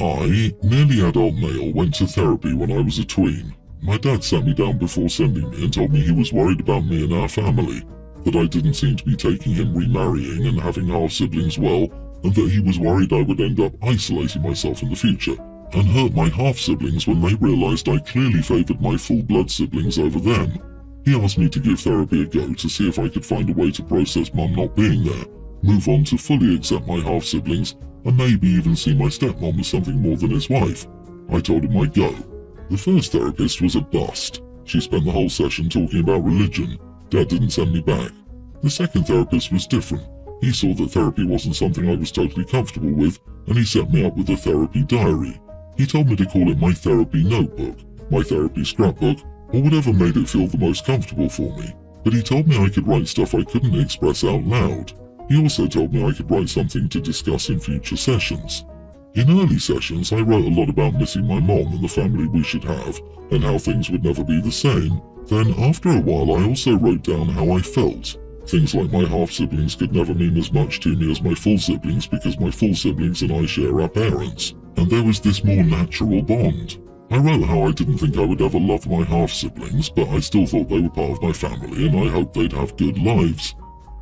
I, nearly adult male, went to therapy when I was a tween. My dad sat me down before sending me and told me he was worried about me and our family, that I didn't seem to be taking him remarrying and having half-siblings well, and that he was worried I would end up isolating myself in the future, and hurt my half-siblings when they realised I clearly favoured my full-blood siblings over them. He asked me to give therapy a go to see if I could find a way to process Mum not being there, move on to fully accept my half-siblings, and maybe even see my stepmom as something more than his wife. I told him I'd go. The first therapist was a bust. She spent the whole session talking about religion. Dad didn't send me back. The second therapist was different. He saw that therapy wasn't something I was totally comfortable with, and he set me up with a therapy diary. He told me to call it my therapy notebook, my therapy scrapbook, or whatever made it feel the most comfortable for me. But he told me I could write stuff I couldn't express out loud. He also told me I could write something to discuss in future sessions. In early sessions, I wrote a lot about missing my mom and the family we should have, and how things would never be the same. Then, after a while, I also wrote down how I felt. Things like my half-siblings could never mean as much to me as my full siblings because my full siblings and I share our parents, and there was this more natural bond. I wrote how I didn't think I would ever love my half-siblings, but I still thought they were part of my family and I hoped they'd have good lives.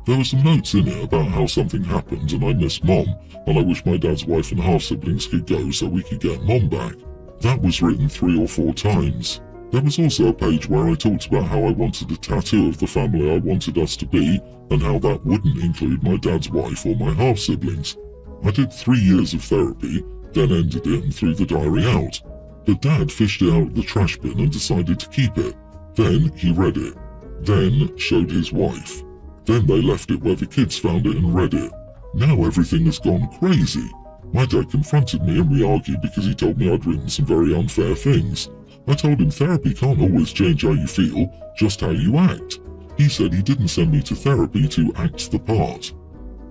There were some notes in it about how something happened and I miss Mom, and I wish my dad's wife and half-siblings could go so we could get Mom back. That was written 3 or 4 times. There was also a page where I talked about how I wanted a tattoo of the family I wanted us to be, and how that wouldn't include my dad's wife or my half-siblings. I did 3 years of therapy, then ended it and threw the diary out. But Dad fished it out of the trash bin and decided to keep it. Then he read it. Then showed his wife. Then they left it where the kids found it and read it. Now everything has gone crazy. My dad confronted me and we argued because he told me I'd written some very unfair things. I told him therapy can't always change how you feel, just how you act. He said he didn't send me to therapy to act the part.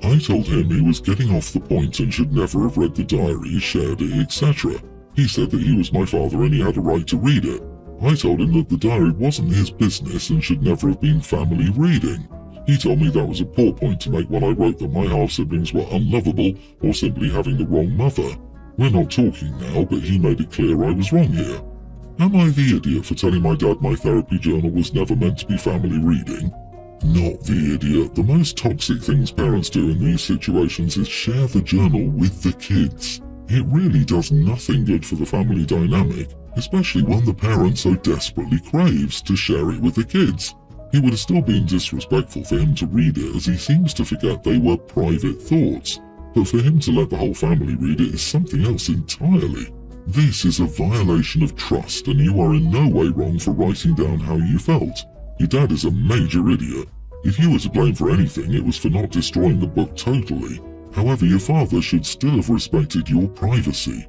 I told him he was getting off the point and should never have read the diary, shared it, etc. He said that he was my father and he had a right to read it. I told him that the diary wasn't his business and should never have been family reading. He told me that was a poor point to make when I wrote that my half-siblings were unlovable or simply having the wrong mother. We're not talking now, but he made it clear I was wrong here. Am I the idiot for telling my dad my therapy journal was never meant to be family reading? Not the idiot. The most toxic things parents do in these situations is share the journal with the kids. It really does nothing good for the family dynamic, especially when the parent so desperately craves to share it with the kids. It would have still been disrespectful for him to read it, as he seems to forget they were private thoughts. But for him to let the whole family read it is something else entirely. This is a violation of trust, and you are in no way wrong for writing down how you felt. Your dad is a major idiot. If you were to blame for anything, it was for not destroying the book totally. However, your father should still have respected your privacy.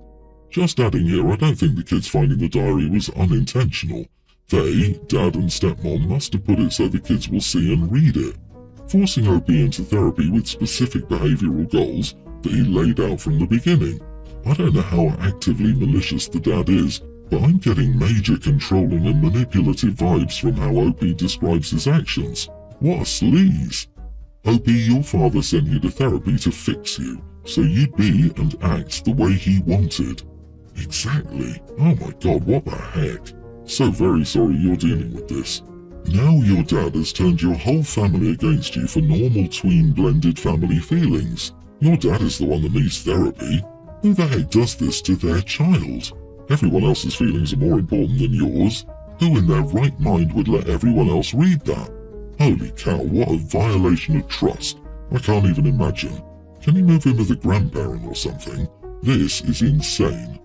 Just adding here, I don't think the kids finding the diary was unintentional. They, Dad and Stepmom, must have put it so the kids will see and read it. Forcing OP into therapy with specific behavioural goals that he laid out from the beginning. I don't know how actively malicious the dad is, but I'm getting major controlling and manipulative vibes from how OP describes his actions. What a sleaze. OP, your father sent you to therapy to fix you, so you'd be and act the way he wanted. Exactly. Oh my god, what the heck. So very sorry you're dealing with this. Now your dad has turned your whole family against you for normal tween blended family feelings. Your dad is the one that needs therapy. Who the heck does this to their child? Everyone else's feelings are more important than yours. Who in their right mind would let everyone else read that? Holy cow, what a violation of trust. I can't even imagine. Can you move in with a grandparent or something? This is insane.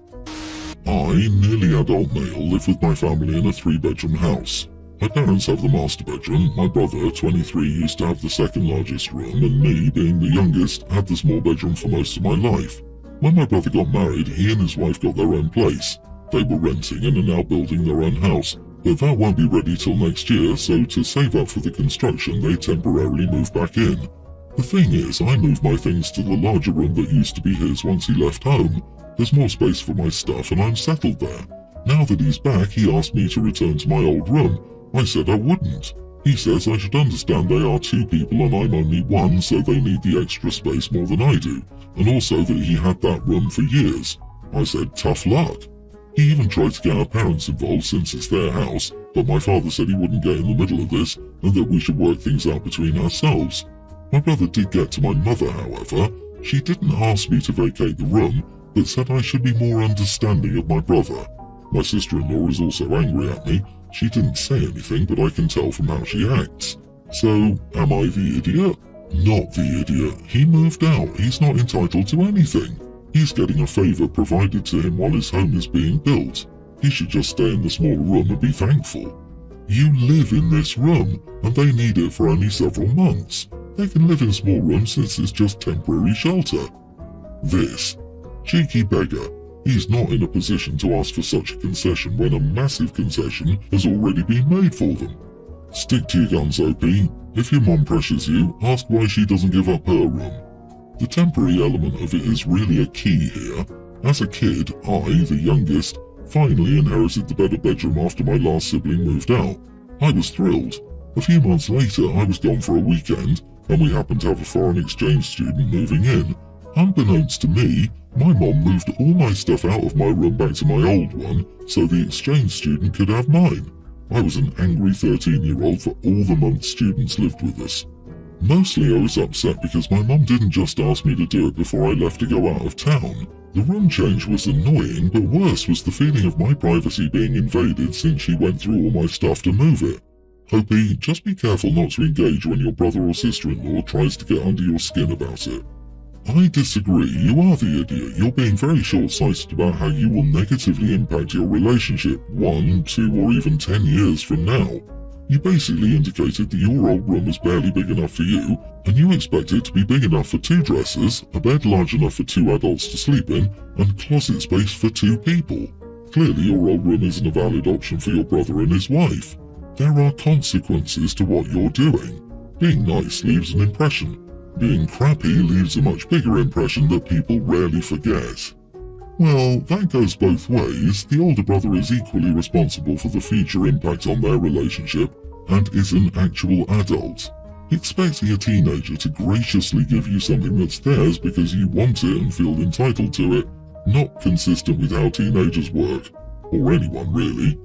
I, nearly adult male, live with my family in a 3-bedroom house. My parents have the master bedroom, my brother, 23, used to have the second largest room, and me, being the youngest, had the small bedroom for most of my life. When my brother got married, he and his wife got their own place. They were renting and are now building their own house, but that won't be ready till next year, so to save up for the construction, they temporarily moved back in. The thing is, I moved my things to the larger room that used to be his once he left home. There's more space for my stuff and I'm settled there. Now that he's back, he asked me to return to my old room. I said I wouldn't. He says I should understand they are 2 people and I'm only 1, so they need the extra space more than I do, and also that he had that room for years. I said tough luck. He even tried to get our parents involved since it's their house, but my father said he wouldn't get in the middle of this and that we should work things out between ourselves. My brother did get to my mother, however. She didn't ask me to vacate the room, but said I should be more understanding of my brother. My sister-in-law is also angry at me. She didn't say anything, but I can tell from how she acts. So, am I the idiot? Not the idiot. He moved out. He's not entitled to anything. He's getting a favour provided to him while his home is being built. He should just stay in the smaller room and be thankful. You live in this room, and they need it for only several months. They can live in small rooms since it's just temporary shelter. This cheeky beggar. He's not in a position to ask for such a concession when a massive concession has already been made for them. Stick to your guns, OP. If your mom pressures you, ask why she doesn't give up her room. The temporary element of it is really a key here. As a kid, I, the youngest, finally inherited the better bedroom after my last sibling moved out. I was thrilled. A few months later, I was gone for a weekend, and we happened to have a foreign exchange student moving in. Unbeknownst to me, my mom moved all my stuff out of my room back to my old one, so the exchange student could have mine. I was an angry 13-year-old for all the months students lived with us. Mostly I was upset because my mom didn't just ask me to do it before I left to go out of town. The room change was annoying, but worse was the feeling of my privacy being invaded since she went through all my stuff to move it. Hopi, just be careful not to engage when your brother or sister-in-law tries to get under your skin about it. I disagree. You are the idiot. You're being very short-sighted about how you will negatively impact your relationship 1, 2, or even 10 years from now. You basically indicated that your old room is barely big enough for you, and you expect it to be big enough for 2 dressers, a bed large enough for 2 adults to sleep in, and closet space for 2 people. Clearly your old room isn't a valid option for your brother and his wife. There are consequences to what you're doing. Being nice leaves an impression. Being crappy leaves a much bigger impression that people rarely forget. Well, that goes both ways. The older brother is equally responsible for the future impact on their relationship and is an actual adult. Expecting a teenager to graciously give you something that's theirs because you want it and feel entitled to it, not consistent with how teenagers work. Or anyone, really.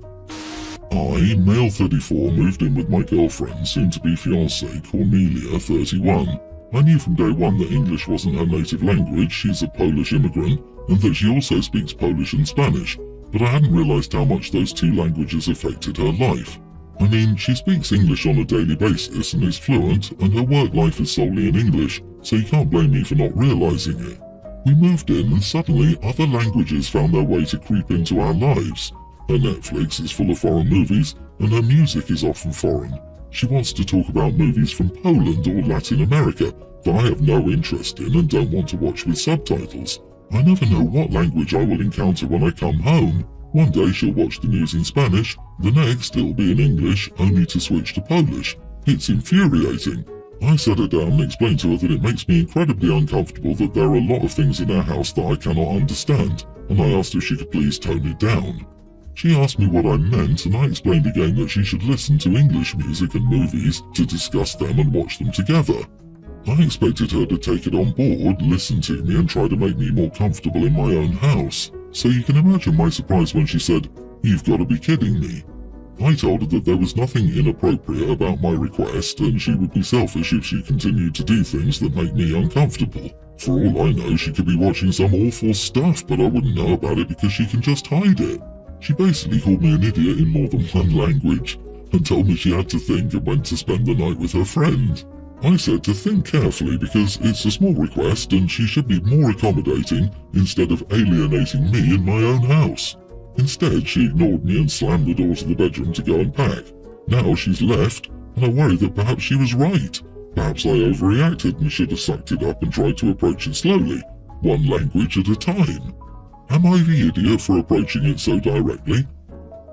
I, male 34, moved in with my girlfriend, soon-to-be fiancée, Cornelia, 31. I knew from day one that English wasn't her native language. She's a Polish immigrant, and that she also speaks Polish and Spanish, but I hadn't realised how much those 2 languages affected her life. I mean, she speaks English on a daily basis and is fluent, and her work life is solely in English, so you can't blame me for not realising it. We moved in and suddenly other languages found their way to creep into our lives. Her Netflix is full of foreign movies, and her music is often foreign. She wants to talk about movies from Poland or Latin America that I have no interest in and don't want to watch with subtitles. I never know what language I will encounter when I come home. One day she'll watch the news in Spanish, the next it'll be in English, only to switch to Polish. It's infuriating. I sat her down and explained to her that it makes me incredibly uncomfortable that there are a lot of things in our house that I cannot understand, and I asked if she could please tone it down. She asked me what I meant, and I explained again that she should listen to English music and movies to discuss them and watch them together. I expected her to take it on board, listen to me, and try to make me more comfortable in my own house. So you can imagine my surprise when she said, "You've got to be kidding me." I told her that there was nothing inappropriate about my request, and she would be selfish if she continued to do things that make me uncomfortable. For all I know, she could be watching some awful stuff, but I wouldn't know about it because she can just hide it. She basically called me an idiot in more than one language, and told me she had to think and went to spend the night with her friend. I said to think carefully because it's a small request and she should be more accommodating instead of alienating me in my own house. Instead, she ignored me and slammed the door to the bedroom to go and pack. Now she's left, and I worry that perhaps she was right. Perhaps I overreacted and should have sucked it up and tried to approach it slowly, one language at a time. Am I the idiot for approaching it so directly?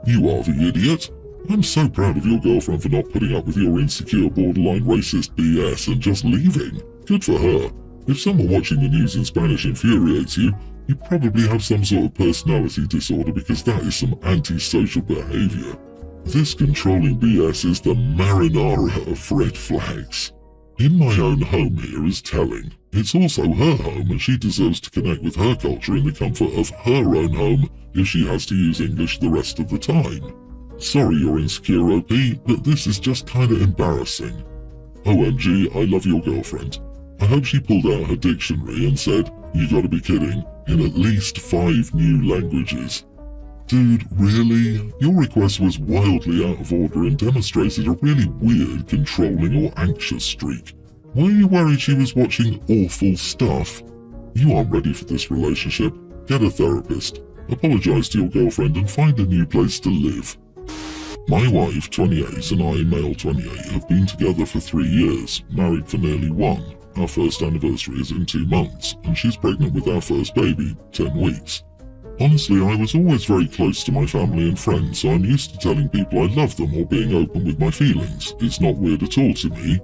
You are the idiot. I'm so proud of your girlfriend for not putting up with your insecure, borderline racist BS and just leaving. Good for her. If someone watching the news in Spanish infuriates you, you probably have some sort of personality disorder because that is some antisocial behavior. This controlling BS is the marinara of red flags. In my own home here is telling. It's also her home and she deserves to connect with her culture in the comfort of her own home if she has to use English the rest of the time. Sorry you're insecure, OP, but this is just kinda embarrassing. OMG, I love your girlfriend. I hope she pulled out her dictionary and said, "You gotta be kidding," in at least 5 new languages. Dude, really? Your request was wildly out of order and demonstrated a really weird, controlling or anxious streak. Were you worried she was watching awful stuff? You aren't ready for this relationship. Get a therapist. Apologize to your girlfriend and find a new place to live. My wife, 28, and I, male 28, have been together for 3 years, married for nearly 1. Our first anniversary is in 2 months, and she's pregnant with our first baby, 10 weeks. Honestly, I was always very close to my family and friends, so I'm used to telling people I love them or being open with my feelings. It's not weird at all to me.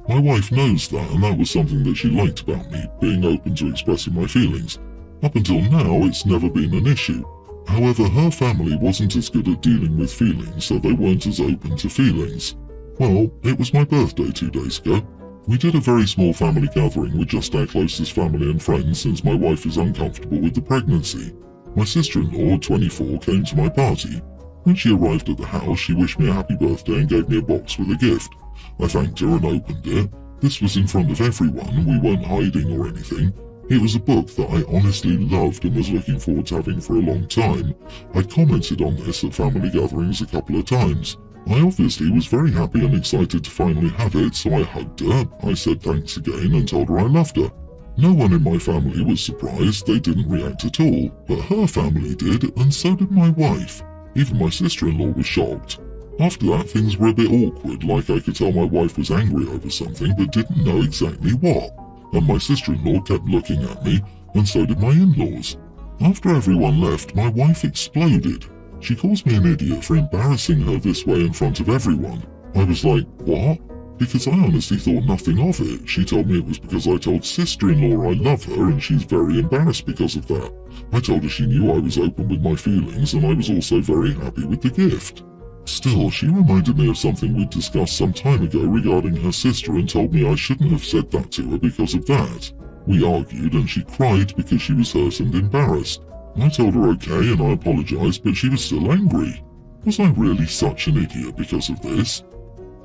My wife knows that, and that was something that she liked about me, being open to expressing my feelings. Up until now, it's never been an issue. However, her family wasn't as good at dealing with feelings, so they weren't as open to feelings. Well, it was my birthday 2 days ago. We did a very small family gathering with just our closest family and friends since my wife is uncomfortable with the pregnancy. My sister-in-law, 24, came to my party. When she arrived at the house, she wished me a happy birthday and gave me a box with a gift. I thanked her and opened it. This was in front of everyone, we weren't hiding or anything. It was a book that I honestly loved and was looking forward to having for a long time. I commented on this at family gatherings a couple of times. I obviously was very happy and excited to finally have it, so I hugged her, I said thanks again and told her I loved her. No one in my family was surprised, they didn't react at all, but her family did, and so did my wife. Even my sister-in-law was shocked. After that, things were a bit awkward, like I could tell my wife was angry over something but didn't know exactly what. And my sister-in-law kept looking at me, and so did my in-laws. After everyone left, my wife exploded. She calls me an idiot for embarrassing her this way in front of everyone. I was like, what? Because I honestly thought nothing of it. She told me it was because I told sister-in-law I love her and she's very embarrassed because of that. I told her she knew I was open with my feelings and I was also very happy with the gift. Still, she reminded me of something we'd discussed some time ago regarding her sister and told me I shouldn't have said that to her because of that. We argued and she cried because she was hurt and embarrassed. I told her okay and I apologized, but she was still angry. Was I really such an idiot because of this?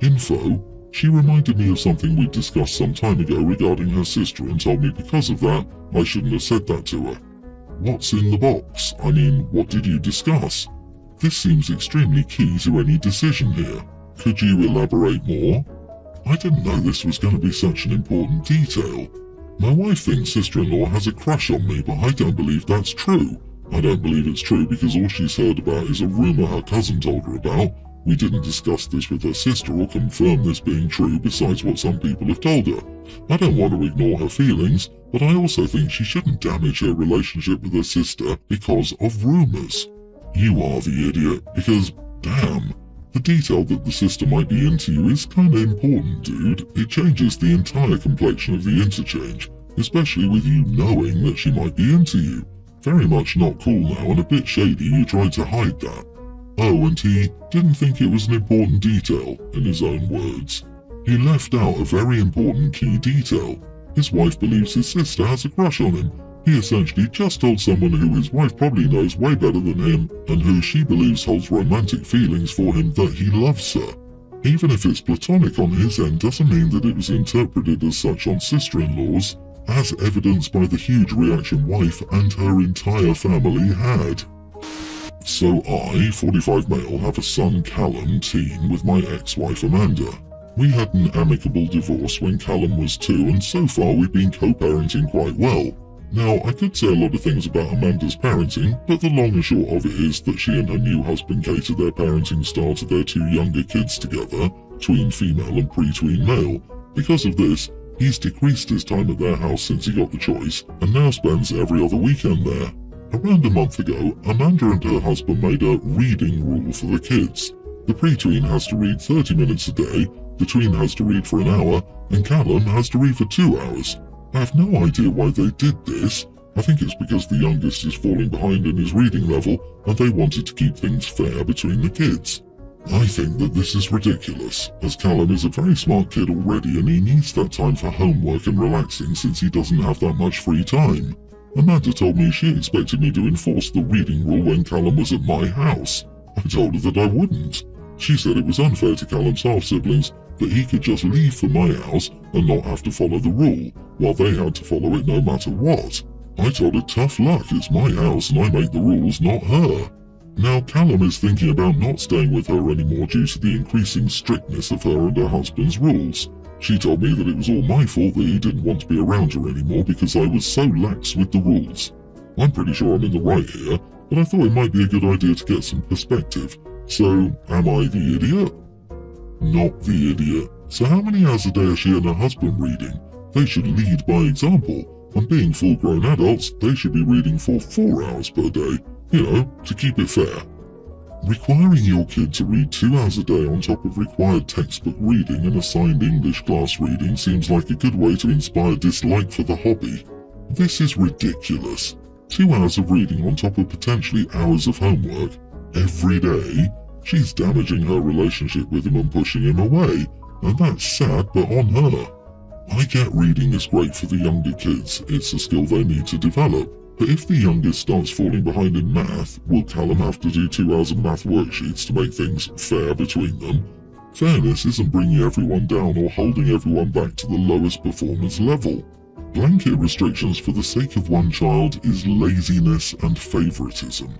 Info. She reminded me of something we'd discussed some time ago regarding her sister and told me because of that, I shouldn't have said that to her. What's in the box? I mean, what did you discuss? This seems extremely key to any decision here. Could you elaborate more? I didn't know this was going to be such an important detail. My wife thinks sister-in-law has a crush on me, but I don't believe that's true. I don't believe it's true because all she's heard about is a rumor her cousin told her about. We didn't discuss this with her sister or confirm this being true besides what some people have told her. I don't want to ignore her feelings, but I also think she shouldn't damage her relationship with her sister because of rumors. You are the idiot, because, damn, the detail that the sister might be into you is kinda important, dude. It changes the entire complexion of the interchange, especially with you knowing that she might be into you. Very much not cool now and a bit shady you tried to hide that. Oh, and he didn't think it was an important detail, in his own words. He left out a very important key detail. His wife believes his sister has a crush on him. He essentially just told someone who his wife probably knows way better than him and who she believes holds romantic feelings for him that he loves her. Even if it's platonic on his end doesn't mean that it was interpreted as such on sister-in-laws, as evidenced by the huge reaction wife and her entire family had. So I, 45 male, have a son Callum, teen, with my ex-wife Amanda. We had an amicable divorce when Callum was 2 and so far we've been co-parenting quite well. Now, I could say a lot of things about Amanda's parenting, but the long and short of it is that she and her new husband cater their parenting style to their 2 younger kids together, tween female and pre-tween male. Because of this, he's decreased his time at their house since he got the choice, and now spends every other weekend there. Around a month ago, Amanda and her husband made a reading rule for the kids. The pre-tween has to read 30 minutes a day, the tween has to read for an hour, and Callum has to read for 2 hours. I have no idea why they did this. I think it's because the youngest is falling behind in his reading level and they wanted to keep things fair between the kids. I think that this is ridiculous, as Callum is a very smart kid already and he needs that time for homework and relaxing since he doesn't have that much free time. Amanda told me she expected me to enforce the reading rule when Callum was at my house. I told her that I wouldn't. She said it was unfair to Callum's half-siblings that he could just leave for my house and not have to follow the rule, while they had to follow it no matter what. I told her tough luck, it's my house and I make the rules, not her. Now Callum is thinking about not staying with her anymore due to the increasing strictness of her and her husband's rules. She told me that it was all my fault that he didn't want to be around her anymore because I was so lax with the rules. I'm pretty sure I'm in the right here, but I thought it might be a good idea to get some perspective. So, am I the idiot? Not the idiot. So how many hours a day is she and her husband reading? They should lead by example. And being full-grown adults, they should be reading for 4 hours per day. You know, to keep it fair. Requiring your kid to read 2 hours a day on top of required textbook reading and assigned English class reading seems like a good way to inspire dislike for the hobby. This is ridiculous. 2 hours of reading on top of potentially hours of homework every day? She's damaging her relationship with him and pushing him away, and that's sad but on her. I get reading is great for the younger kids, it's a skill they need to develop. But if the youngest starts falling behind in math, will Callum have to do 2 hours of math worksheets to make things fair between them? Fairness isn't bringing everyone down or holding everyone back to the lowest performance level. Blanket restrictions for the sake of one child is laziness and favoritism.